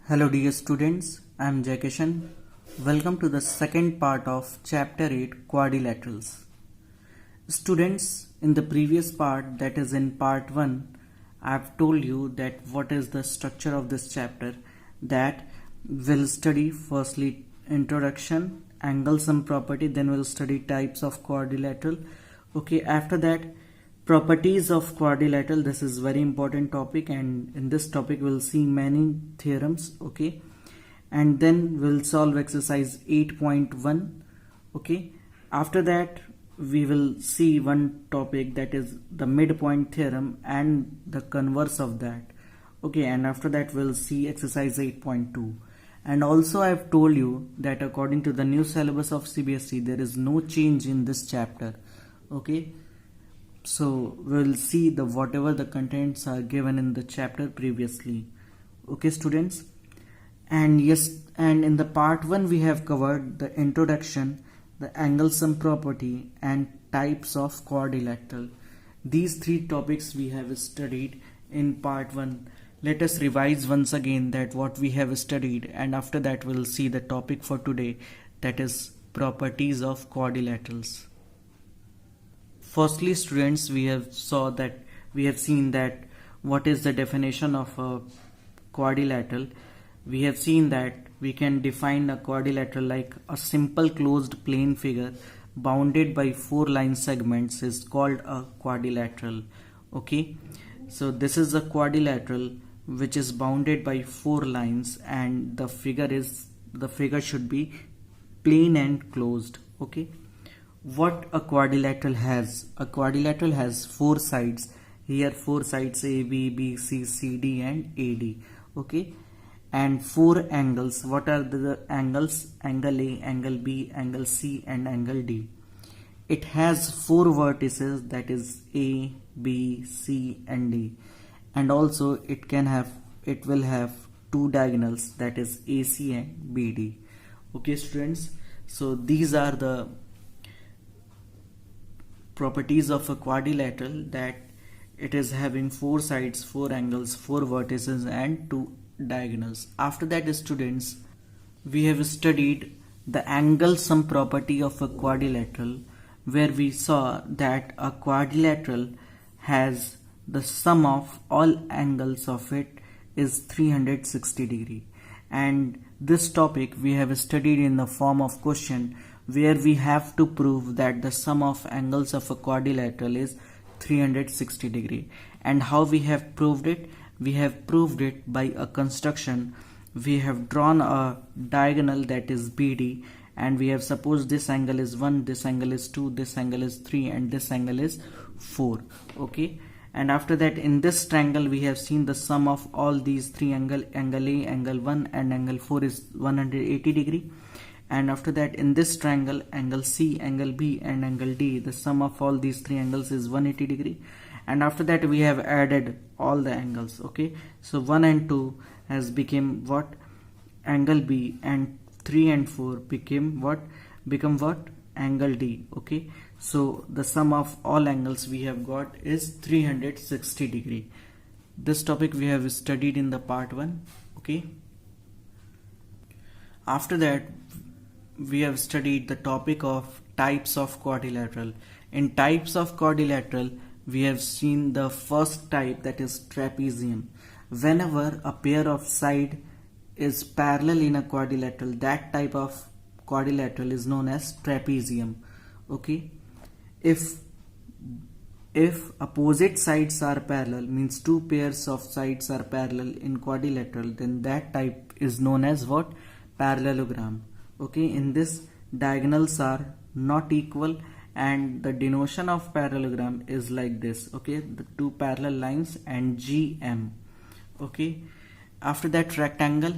Hello dear students, I am Jai Kishan. Welcome to the second part of chapter 8 quadrilaterals. Students, in the previous part, that is in part 1, I have told you that what is the structure of this chapter, that we'll study firstly introduction, angle sum property, then we'll study types of quadrilateral. Okay, after that properties of quadrilateral. This is very important topic, and in this topic we'll see many theorems. Okay, and then we'll solve exercise 8.1. okay, after that we will see one topic, that is the midpoint theorem and the converse of that. Okay, and after that we'll see exercise 8.2. And also I've told you that according to the new syllabus of CBSE there is no change in this chapter. Okay, so we'll see the whatever the contents are given in the chapter previously. Okay students, and yes, and in the part 1 we have covered the introduction, the angle sum property and types of quadrilateral. These three topics we have studied in part 1. Let us revise once again that what we have studied, and after that we'll see the topic for today, that is properties of quadrilaterals. Firstly students, we have seen that what is the definition of a quadrilateral. We have seen that we can define a quadrilateral like a simple closed plane figure bounded by 4 line segments is called a quadrilateral. Okay, so this is a quadrilateral which is bounded by 4 lines, and the figure should be plane and closed. Okay, what a quadrilateral has? A quadrilateral has 4 sides. Here 4 sides, A, B, B, C, C, D and AD. Okay, and 4 angles. What are the angles? Angle A, angle B, angle C and angle D. It has 4 vertices, that is A, B, C and D, and also it will have 2 diagonals, that is AC and BD. Okay students, so these are the properties of a quadrilateral, that it is having 4 sides, 4 angles, 4 vertices and 2 diagonals. After that students, we have studied the angle sum property of a quadrilateral, where we saw that a quadrilateral has the sum of all angles of it is 360 degree, and this topic we have studied in the form of question, where we have to prove that the sum of angles of a quadrilateral is 360 degree. And how we have proved it? We have proved it by a construction. We have drawn a diagonal, that is BD, and we have supposed this angle is 1, this angle is 2, this angle is 3 and this angle is 4. Okay, and after that in this triangle we have seen the sum of all these 3 angle A, angle 1 and angle 4 is 180 degree. And after that in this triangle, angle C, angle B and angle D, the sum of all these 3 angles is 180 degree. And after that we have added all the angles. Okay, so 1 and 2 has become what? Angle B, and 3 and 4 become what? Angle D. Okay, so the sum of all angles we have got is 360 degree. This topic we have studied in the part 1. Okay, after that we have studied the topic of types of quadrilateral. In types of quadrilateral, we have seen the first type, that is trapezium. Whenever a pair of side is parallel in a quadrilateral, that type of quadrilateral is known as trapezium. Okay, if opposite sides are parallel, means 2 pairs of sides are parallel in quadrilateral, then that type is known as what? Parallelogram. Okay, in this diagonals are not equal, and the denotation of parallelogram is like this. Okay, the 2 parallel lines and GM. Okay, after that rectangle.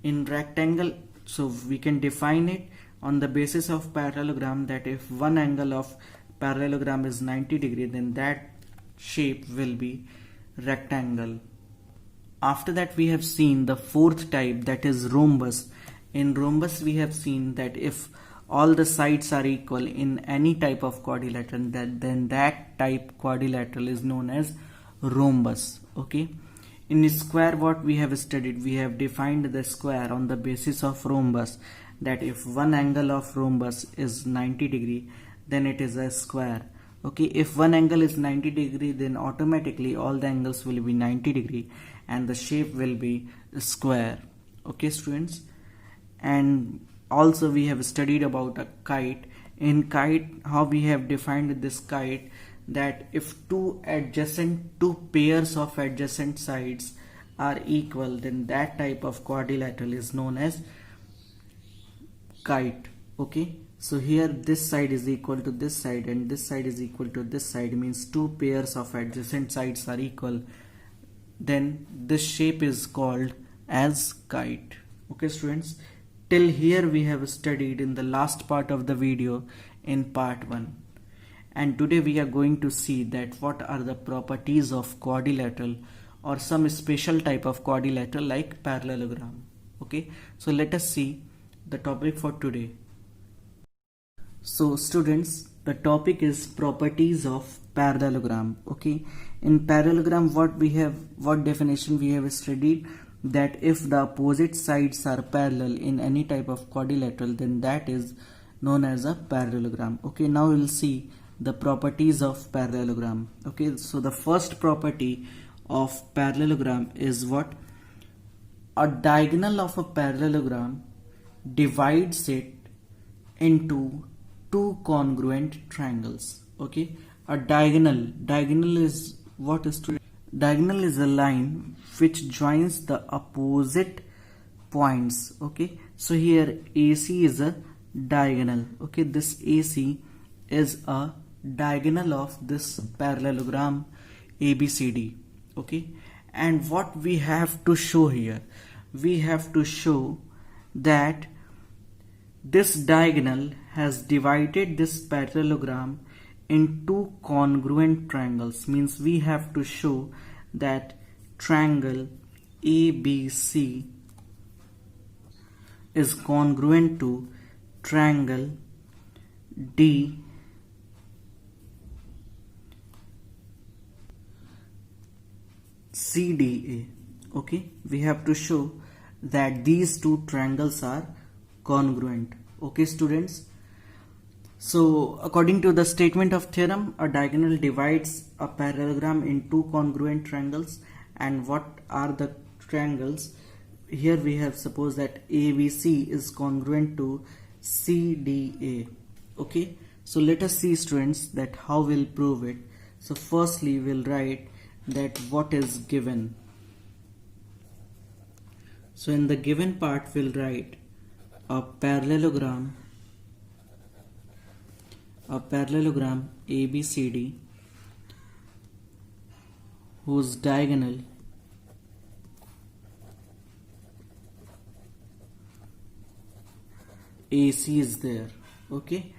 In rectangle, so we can define it on the basis of parallelogram, that if one angle of parallelogram is 90 degree, then that shape will be rectangle. After that we have seen the 4th type, that is rhombus. In rhombus we have seen that if all the sides are equal in any type of quadrilateral, then that type quadrilateral is known as rhombus. Okay, In square, what we have studied, we have defined the square on the basis of rhombus, that if one angle of rhombus is 90 degree, then it is a square. Okay, if one angle is 90 degree, then automatically all the angles will be 90 degree and the shape will be square. Okay students, and also we have studied about a kite. In kite, how we have defined this kite, that if two pairs of adjacent sides are equal, then that type of quadrilateral is known as kite. Okay, so here this side is equal to this side and this side is equal to this side, means two pairs of adjacent sides are equal, then this shape is called as kite. Okay students, till here we have studied in the last part of the video in part 1, and today we are going to see that what are the properties of quadrilateral or some special type of quadrilateral like parallelogram. Okay, so let us see the topic for today. So students, the topic is properties of parallelogram. Okay, in parallelogram, what definition we have studied, that if the opposite sides are parallel in any type of quadrilateral, then that is known as a parallelogram. Okay, now we'll see the properties of parallelogram. Okay, so the first property of parallelogram is what? A diagonal of a parallelogram divides it into two congruent triangles. Okay, a diagonal is what is to diagonal is a line which joins the opposite points. Okay, so here AC is a diagonal. Okay, this AC is a diagonal of this parallelogram ABCD. Okay, and what we have to show here, we have to show that this diagonal has divided this parallelogram in two congruent triangles, means we have to show that triangle ABC is congruent to triangle DCDA. Okay, we have to show that these two triangles are congruent. Okay students, so according to the statement of theorem, a diagonal divides a parallelogram in two congruent triangles. And what are the triangles? Here we have supposed that ABC is congruent to CDA. Okay, so let us see students that how we'll prove it. So firstly we'll write that what is given. So in the given part we'll write a parallelogram ABCD whose diagonal AC is there. Okay,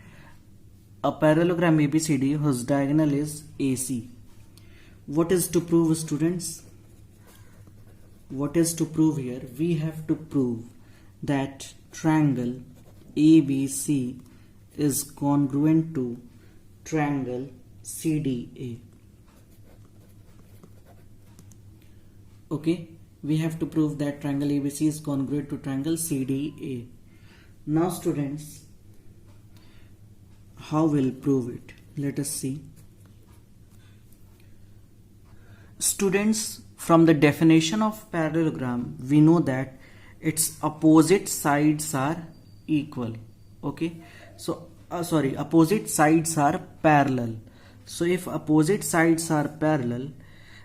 a parallelogram ABCD whose diagonal is AC. What is to prove students? What is to prove here? We have to prove that triangle ABC is congruent to triangle CDA. Okay, we have to prove that triangle ABC is congruent to triangle CDA. Now students, how we'll prove it? Let us see. Students, from the definition of parallelogram, we know that its opposite sides are equal. Okay, so opposite sides are parallel. So if opposite sides are parallel,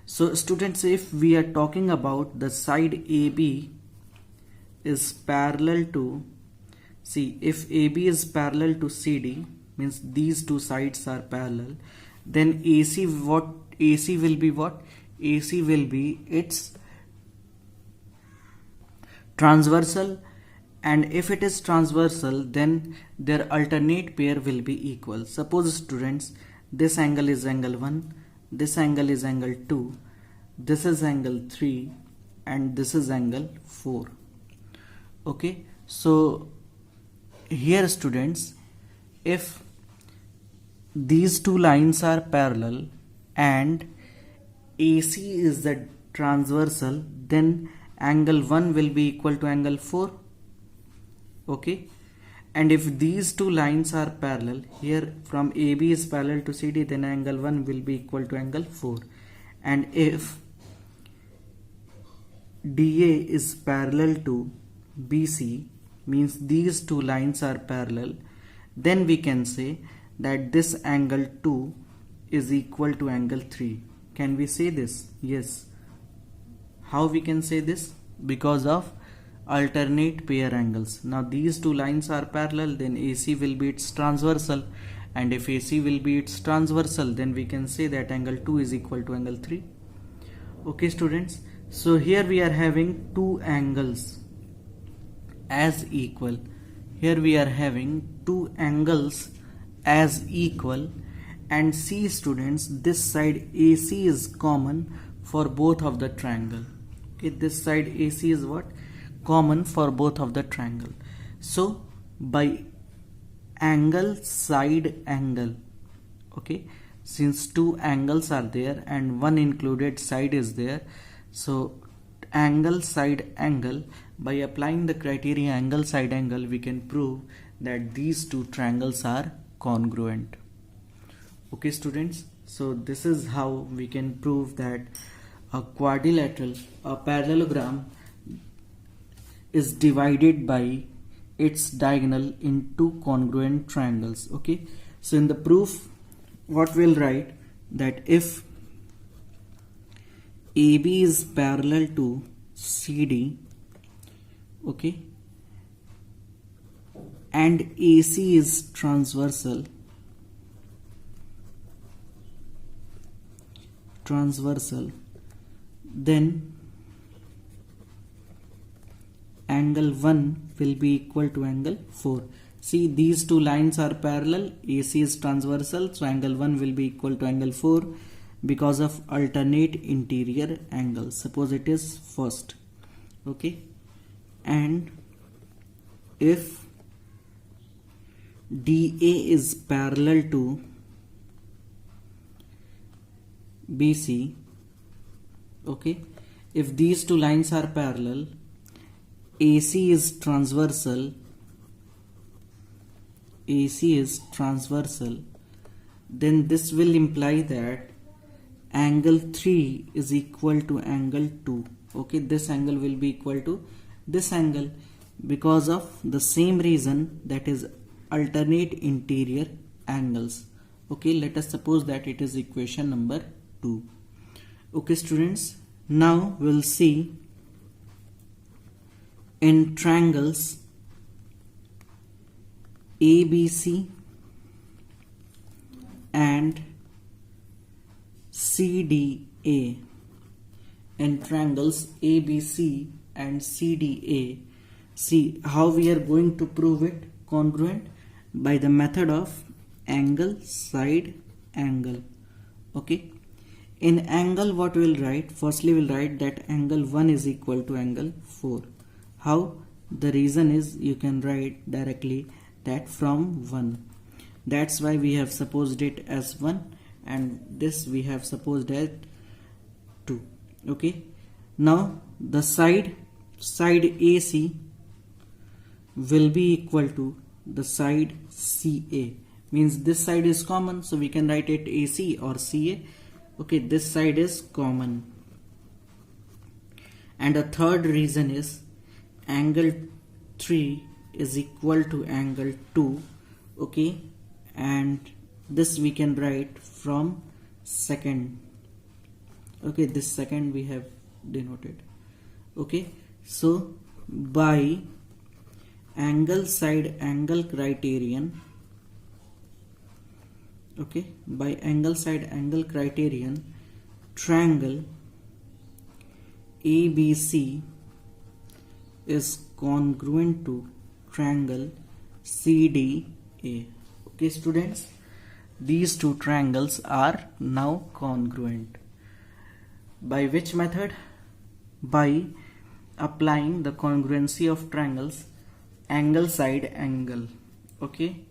so students, if we are talking about the side AB is parallel to, see, if AB is parallel to CD, means these two sides are parallel, then AC will be what? AC will be its transversal, and if it is transversal, then their alternate pair will be equal. Suppose students, this angle is angle 1, this angle is angle 2, this is angle 3, and this is angle 4. Okay, so here students, if these two lines are parallel and AC is the transversal, then angle 1 will be equal to angle 4. Okay, and if these two lines are parallel, here from AB is parallel to CD, then angle 1 will be equal to angle 4. And if DA is parallel to BC, means these two lines are parallel, then we can say that this angle 2 is equal to angle 3. Can we say this? Yes. How we can say this? Because of alternate pair angles. Now these two lines are parallel, then AC will be its transversal, and if AC will be its transversal, then we can say that angle 2 is equal to angle 3. Okay students, so here we are having two angles as equal. Here we are having two angles as equal, and see students, this side AC is common for both of the triangle. Okay, this side AC is what? Common for both of the triangle. So by angle side angle, okay, since two angles are there and one included side is there, so angle side angle, by applying the criteria angle side angle, we can prove that these two triangles are congruent. Okay students, so this is how we can prove that a quadrilateral, a parallelogram, is divided by its diagonal into congruent triangles. Okay, so in the proof, what we'll write, that if AB is parallel to CD, okay, and AC is transversal, then angle 1 will be equal to angle 4. See, these two lines are parallel, AC is transversal, so angle 1 will be equal to angle 4 because of alternate interior angles. Suppose it is first. Okay, and if DA is parallel to BC, okay, if these two lines are parallel, AC is transversal, then this will imply that angle 3 is equal to angle 2. Okay, this angle will be equal to this angle because of the same reason, that is alternate interior angles. Okay, let us suppose that it is equation number 2. Okay students, now we'll see in triangles ABC and CDA. In triangles ABC and CDA, see how we are going to prove it congruent by the method of angle side angle. Okay, in angle, what we'll write, firstly we'll write that angle 1 is equal to angle 4. How? The reason is, you can write directly that from 1. That's why we have supposed it as 1, and this we have supposed as 2. Okay, now the side AC will be equal to the side CA, means this side is common, so we can write it AC or CA. Okay, this side is common. And the third reason is angle 3 is equal to angle 2. Okay, and this we can write from second. Okay, this second we have denoted. Okay, so by angle side angle criterion, okay, by angle side angle criterion, triangle ABC is congruent to triangle CDA. Okay students, these two triangles are now congruent. By which method? By applying the congruency of triangles angle side angle. Okay,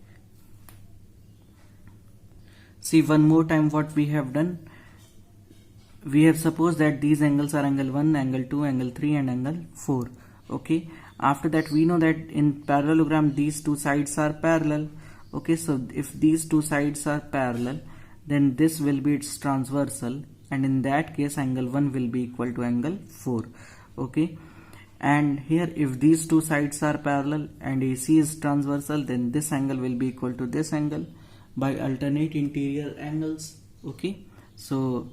see one more time what we have done. we have supposed that these angles are angle 1, angle 2, angle 3 and angle 4. Okay, after that we know that in parallelogram these two sides are parallel. Okay, so if these two sides are parallel, then this will be its transversal, and in that case angle 1 will be equal to angle 4. Okay, and here if these two sides are parallel and AC is transversal, then this angle will be equal to this angle by alternate interior angles. Okay, so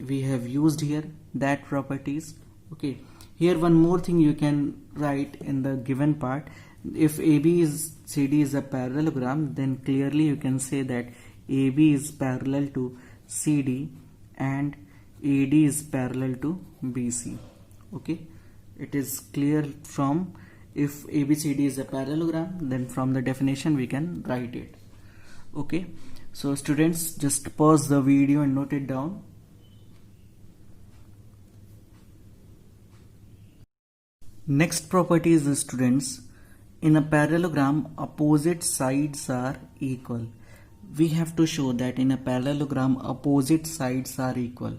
we have used here that properties. Okay, here one more thing you can write in the given part. If AB is CD is a parallelogram, then clearly you can say that AB is parallel to CD and AD is parallel to BC. Okay, it is clear from if ABCD is a parallelogram, then from the definition we can write it. Okay, so students, just pause the video and note it down. Next property is the students, in a parallelogram opposite sides are equal. We have to show that in a parallelogram opposite sides are equal,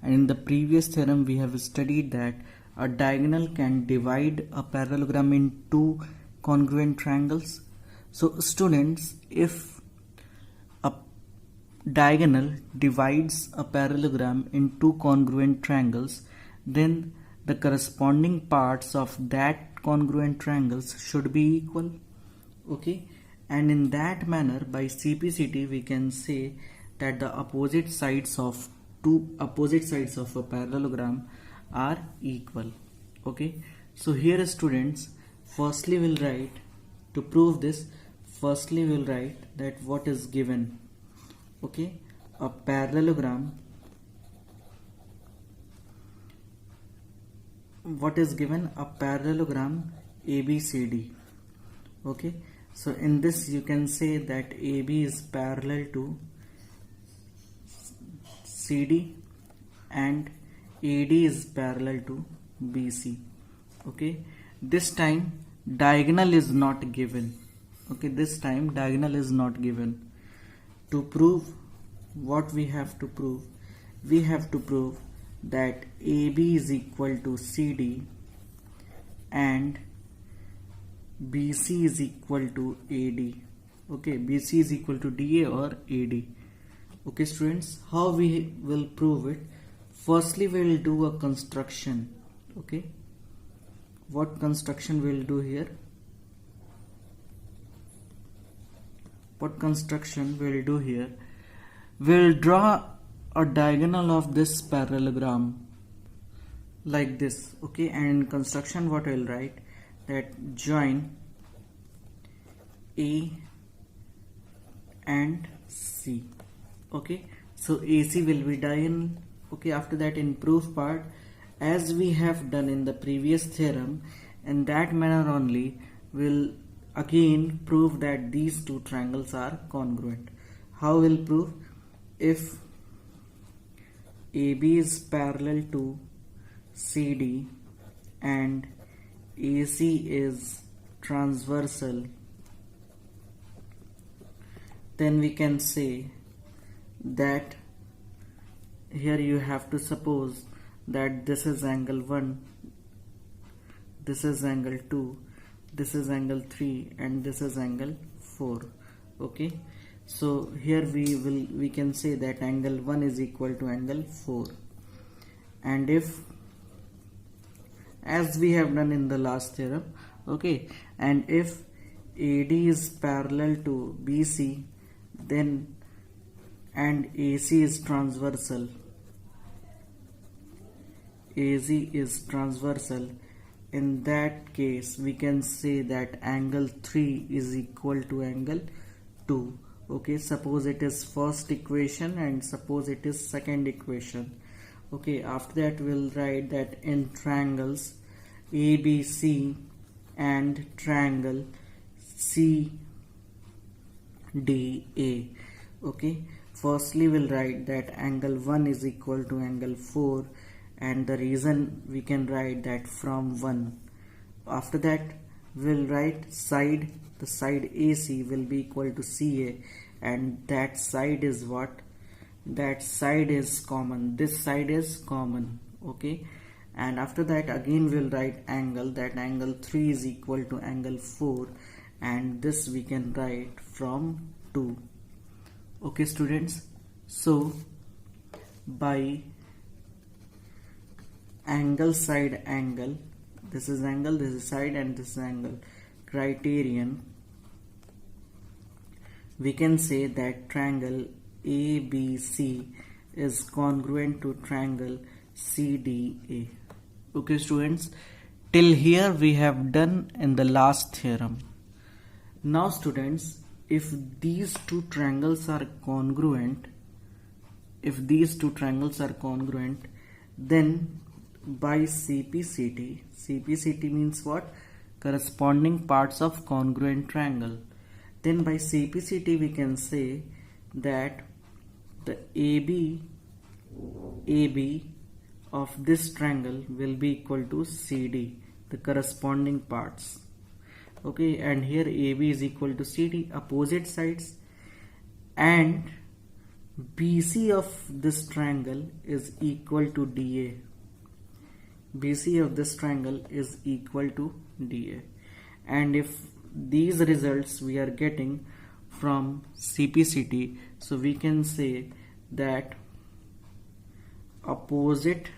and in the previous theorem we have studied that a diagonal can divide a parallelogram in two congruent triangles. So students, if a diagonal divides a parallelogram in two congruent triangles, then the corresponding parts of that congruent triangles should be equal. Okay, and in that manner by CPCT we can say that the opposite sides of a parallelogram are equal. Okay, so here students, firstly we'll write, to prove this, firstly we'll write that what is given. Okay, a parallelogram, what is given? A parallelogram ABCD. Okay, so in this you can say that AB is parallel to CD and AD is parallel to BC. Okay, this time diagonal is not given. Okay, this time diagonal is not given. To prove, what we have to prove? We have to prove that AB is equal to CD and BC is equal to AD. Okay, BC is equal to DA or AD. Okay students, how we will prove it? Firstly we will do a construction. Okay, what construction we will do here? What construction we will do here? We will draw a diagonal of this parallelogram like this. Okay, and in construction what I will write? That join A and C. Okay, so AC will be diagonal. Okay, after that in proof part, as we have done in the previous theorem, in that manner only we'll again prove that these two triangles are congruent. How will prove? If AB is parallel to CD and AC is transversal, then we can say that here you have to suppose that this is angle 1, this is angle 2, this is angle 3 and this is angle 4. Okay, so here we can say that angle 1 is equal to angle 4, and if, as we have done in the last theorem, okay, and if AD is parallel to BC, then and AC is transversal, AC is transversal, in that case we can say that angle 3 is equal to angle 2. Okay, suppose it is first equation and suppose it is second equation. Okay, after that we'll write that in triangles ABC and triangle CDA. Okay, firstly we'll write that angle 1 is equal to angle 4, and the reason we can write that from 1. After that we'll write side, the side AC will be equal to CA, and that side is what? that side is common, this side is common, okay. And after that again we'll write angle, that angle 3 is equal to angle 4, and this we can write from 2. Okay students, so by angle side angle, this is angle, this is side, and this is angle criterion, we can say that triangle ABC is congruent to triangle CDA. Okay students, till here we have done in the last theorem. Now students, if these two triangles are congruent, then by CPCT means what? Corresponding parts of congruent triangle. Then by CPCT we can say that the AB of this triangle will be equal to CD, the corresponding parts. Okay, and here AB is equal to CD, opposite sides, and BC of this triangle is equal to DA. BC of this triangle is equal to DA. And if these results we are getting from CPCT, so we can say that opposite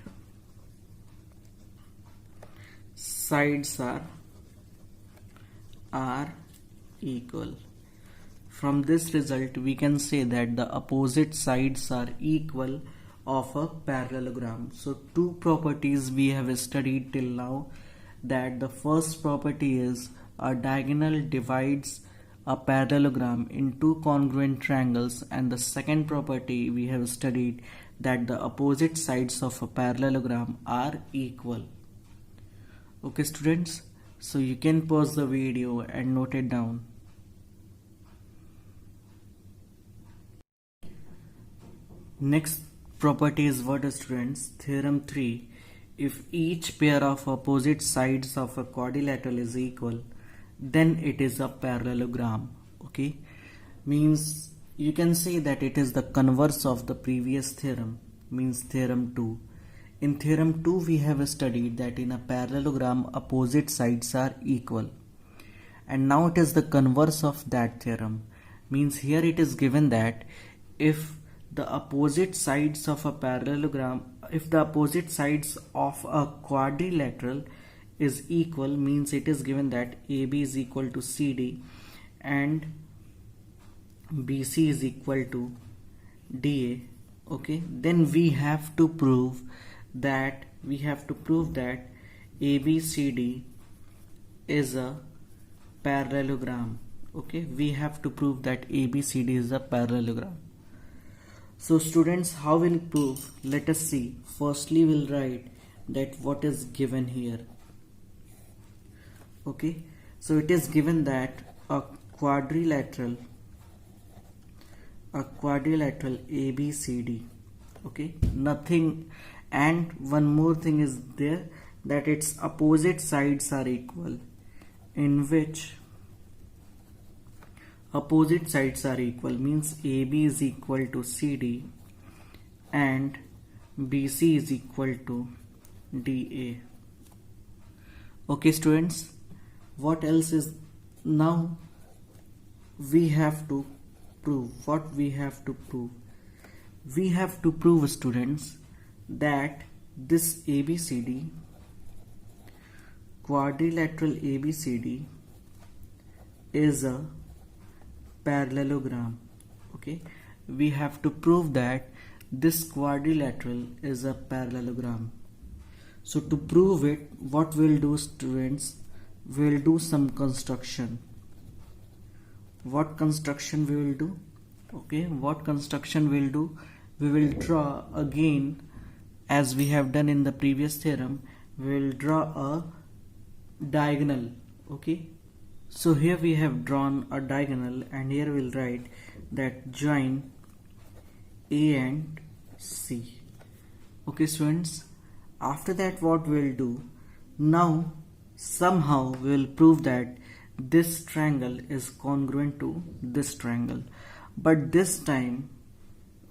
sides are equal. From this result we can say that the opposite sides are equal of a parallelogram. So two properties we have studied till now, that the first property is a diagonal divides a parallelogram in two congruent triangles, and the second property we have studied that the opposite sides of a parallelogram are equal. Okay students, so you can pause the video and note it down. Next property is what, students? Theorem 3. If each pair of opposite sides of a quadrilateral is equal, then it is a parallelogram. Okay, means you can say that it is the converse of the previous theorem, means theorem 2. In theorem 2 we have studied that in a parallelogram opposite sides are equal, and now it is the converse of that theorem, means here it is given that if the opposite sides of a parallelogram, if the opposite sides of a quadrilateral is equal, means it is given that AB is equal to CD and BC is equal to DA. Okay, then we have to prove that ABCD is a parallelogram. Okay, we have to prove that ABCD is a parallelogram. So students, how will prove? Let us see. Firstly we'll write that what is given here. Okay, so it is given that a quadrilateral ABCD, okay, nothing, and one more thing is there, that its opposite sides are equal, in which opposite sides are equal means AB is equal to CD and BC is equal to DA. Okay students, what else is now we have to prove? What we have to prove? We have to prove, students, that this ABCD, quadrilateral ABCD, is a parallelogram. Okay, we have to prove that this quadrilateral is a parallelogram. So to prove it, what we'll do, students, we'll do some construction. What construction we will do? Okay, what construction we'll do? We will draw again, as we have done in the previous theorem, we will draw a diagonal. Okay, so here we have drawn a diagonal, and here we'll write that join A and C. Okay students, after that what we'll do? Now somehow we'll prove that this triangle is congruent to this triangle, but this time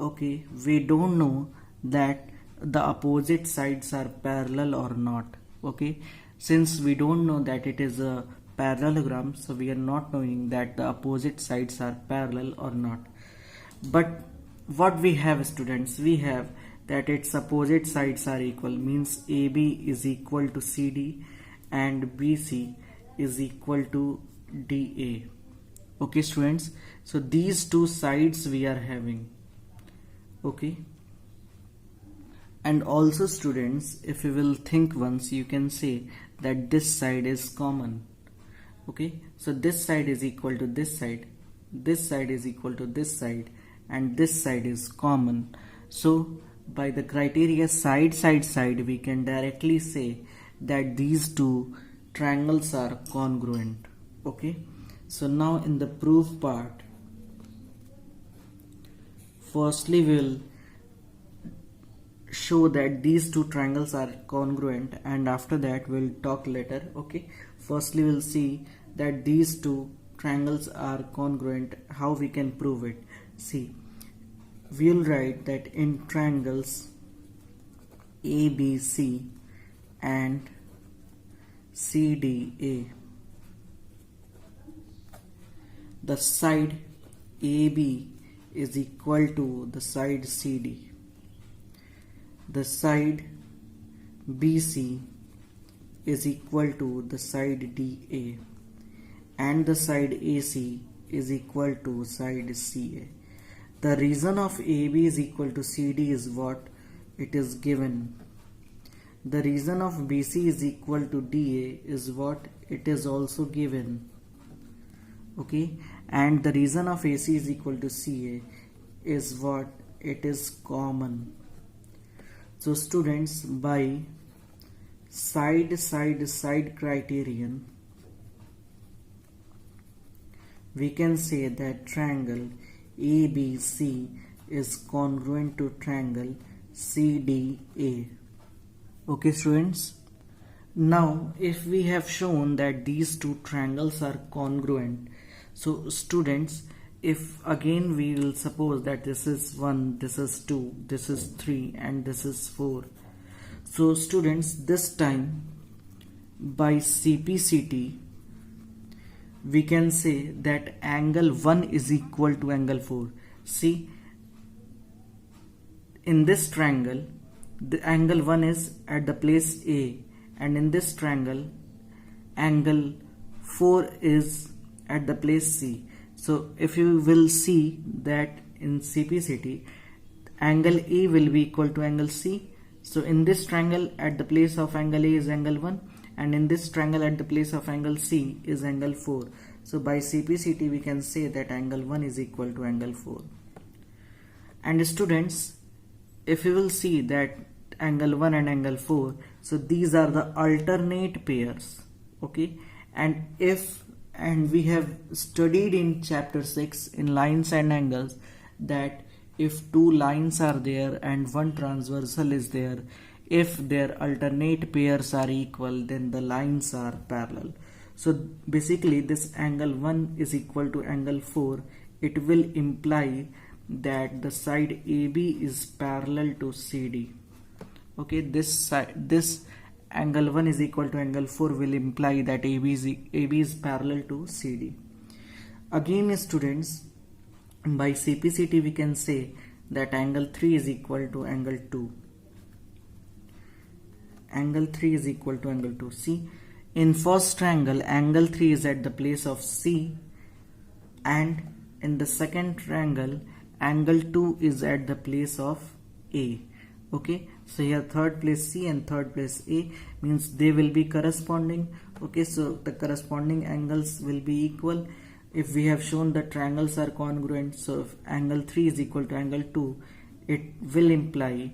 okay, we don't know that the opposite sides are parallel or not. Okay, since we don't know that it is a parallelogram, so we are not knowing that the opposite sides are parallel or not. But what we have, students, we have that its opposite sides are equal, means AB is equal to CD and BC is equal to DA. Okay, students, so these two sides we are having. Okay, and also, students, if you will think once, you can say that this side is common. Okay, so this side is equal to this side is equal to this side, and this side is common. So by the criteria side we can directly say that these two triangles are congruent. Okay, so now in the proof part, firstly we will show that these two triangles are congruent, and after that we'll talk later. Okay, firstly we'll see that these two triangles are congruent, how we can prove it. See, we'll write that in triangles ABC and CDA, the side AB is equal to the side CD, the side BC is equal to the side DA, and the side AC is equal to side CA. The reason of AB is equal to CD is what it is given. The reason of BC is equal to DA is what it is also given. Okay, and the reason of AC is equal to CA is what it is common. So students, by side criterion, we can say that triangle ABC is congruent to triangle CDA. Okay, students, now if we have shown that these two triangles are congruent, so students, if again we will suppose that this is 1, this is 2, this is 3, and this is 4. So students, this time by CPCT we can say that angle 1 is equal to angle 4. See, in this triangle the angle 1 is at the place A, and in this triangle angle 4 is at the place C. So if you will see that in CPCT, angle A will be equal to angle C. So in this triangle at the place of angle A is angle 1, and in this triangle at the place of angle C is angle 4. So by CPCT we can say that angle 1 is equal to angle 4. And students, if you will see that angle 1 and angle 4, so these are the alternate pairs. Okay, and we have studied in chapter 6 in lines and angles that if two lines are there and one transversal is there, if their alternate pairs are equal, then the lines are parallel. So basically this angle 1 is equal to angle 4. It will imply that the side AB is parallel to CD. Okay, this angle 1 is equal to angle 4 will imply that AB is parallel to CD. Again, students, by CPCT we can say that angle 3 is equal to angle 2. Angle 3 is equal to angle 2. See, in first triangle angle 3 is at the place of C, and in the second triangle angle 2 is at the place of A. Okay, so here third place C and third place A, means they will be corresponding. Okay, so the corresponding angles will be equal. If we have shown the triangles are congruent, so if angle 3 is equal to angle 2, it will imply,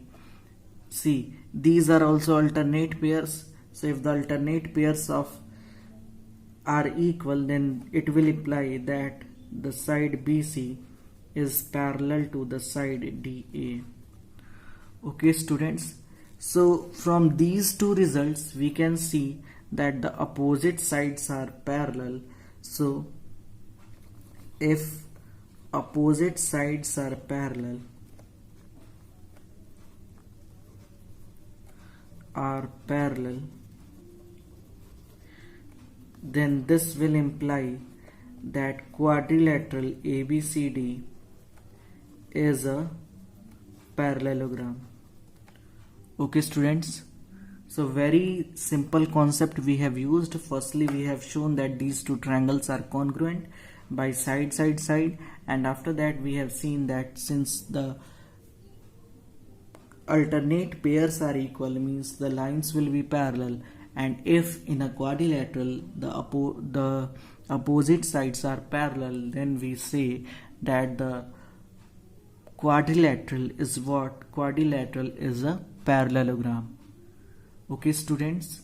see, these are also alternate pairs. So if the alternate pairs are equal, then it will imply that the side BC is parallel to the side DA. Okay, students, so from these two results we can see that the opposite sides are parallel. So if opposite sides are parallel, are parallel, then this will imply that quadrilateral ABCD is a parallelogram. Okay students, so very simple concept we have used. Firstly, we have shown that these two triangles are congruent by side, and after that we have seen that since the alternate pairs are equal, means the lines will be parallel, and if in a quadrilateral the opposite sides are parallel, then we say that the quadrilateral is what? Quadrilateral is a parallelogram. Okay students,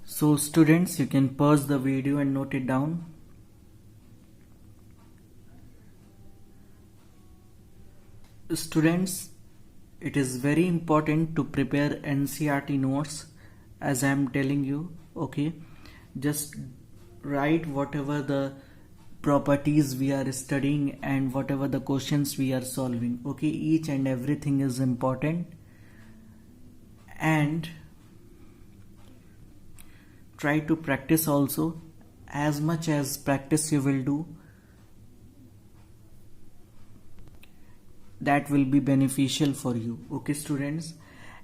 so students, you can pause the video and note it down. Students, it is very important to prepare NCERT notes, as I am telling you. Okay, just write whatever the properties we are studying and whatever the questions we are solving. Okay, each and everything is important, and try to practice also. As much as practice you will do, that will be beneficial for you. Okay students,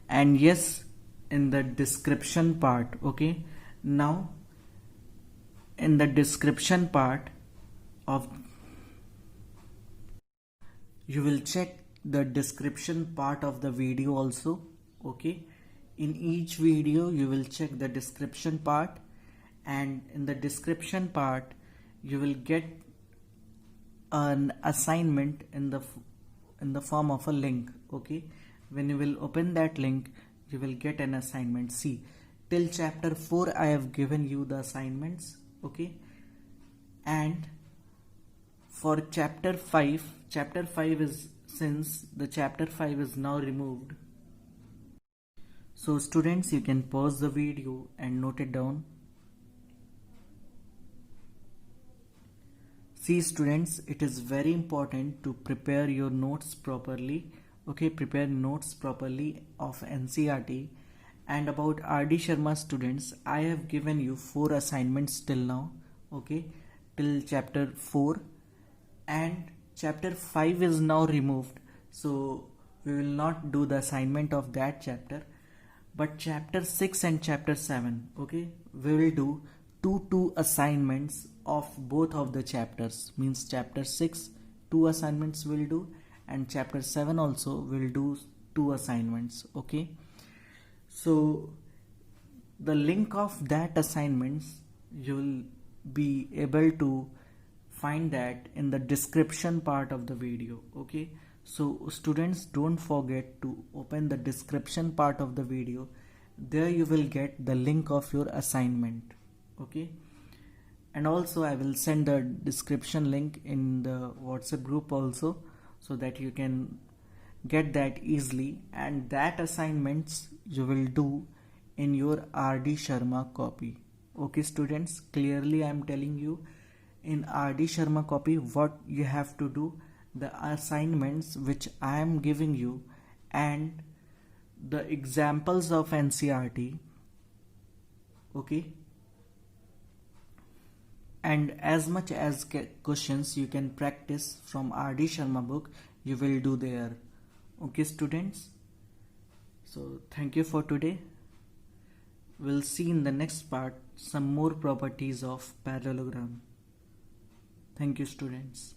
and yes, in the description part, okay, now in the description part of, you will check the description part of the video also. Okay, in each video you will check the description part, and in the description part you will get an assignment in the form of a link. Okay, when you will open that link, you will get an assignment. See, till chapter 4 I have given you the assignments. Okay, and for chapter 5 is, since the chapter 5 is now removed, so students, you can pause the video and note it down. See students, it is very important to prepare your notes properly. Okay, prepare notes properly of NCERT. And about RD Sharma students, I have given you 4 assignments till now. Okay, till chapter 4, and chapter 5 is now removed, so we will not do the assignment of that chapter. But chapter 6 and chapter 7, okay, we will do two assignments of both of the chapters. Means chapter 6 2 assignments will do, and chapter 7 also will do 2 assignments. Okay, so the link of that assignments you will be able to find that in the description part of the video. Okay, so students, don't forget to open the description part of the video. There you will get the link of your assignment. Okay, and also I will send the description link in the WhatsApp group also, so that you can get that easily, and that assignments you will do in your RD Sharma copy. Okay students, clearly I am telling you, in RD Sharma copy what you have to do, the assignments which I am giving you and the examples of NCERT. Okay, and as much as questions you can practice from RD Sharma book, you will do there. Okay students, so thank you for today. We'll see in the next part some more properties of parallelogram. Thank you students.